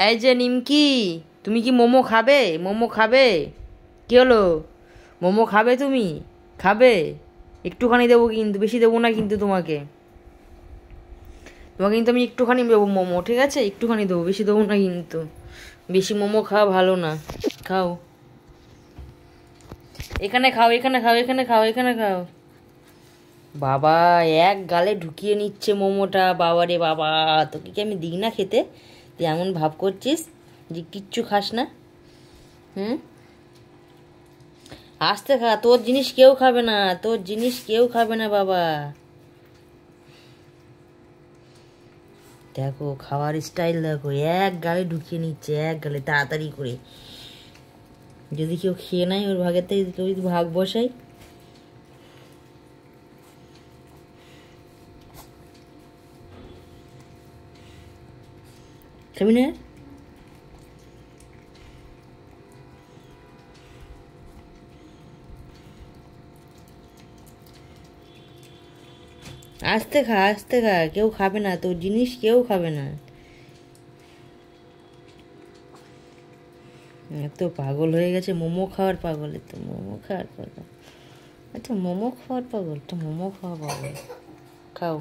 এই যে নিমকি, তুমি কি মোমো খাবে? মোমো খাবে? কি হলো? মোমো খাবে তুমি? খাবে? একটুখানি দেবো কিন্তু, বেশি দেবো না কিন্তু তোমাকে। তোমাকে কিন্তু আমি একটুখানি দেবো মোমো, ঠিক আছে? একটুখানি দেবো, বেশি দেবো না কিন্তু। বেশি মোমো খাওয়া ভালো না। খাও, এখানে খাও, এখানে খাও, এখানে খাও, এখানে খাও। বাবা, এক গালে ঢুকিয়ে নিচ্ছে মোমোটা। বাবা রে বাবা, তোকে কি আমি দিই না খেতে? তুই এমন ভাব করছিস যে কিচ্ছু খাস না। হুম, আস্তে খা, তোর জিনিস কেউ খাবে না, তোর জিনিস কেউ খাবে না বাবা। দেখো খাওয়ার স্টাইল দেখো, এক গালে ঢুকিয়ে নিচ্ছে, এক গালে তাড়াতাড়ি করে। যদি কেউ খেয়ে নেয় ওর ভাগের থেকে, কেউ যদি ভাগ বসাই। খাবি না? আস্তে খা, আস্তে খা, কেউ খাবে না তোর জিনিস, কেউ খাবে না। এত পাগল হয়ে গেছে, মোমো খাওয়ার পাগল, এত মোমো খাওয়ার পাগল। আচ্ছা মোমো খাওয়ার পাগল, তো মোমো খাওয়া পাগল। খাও।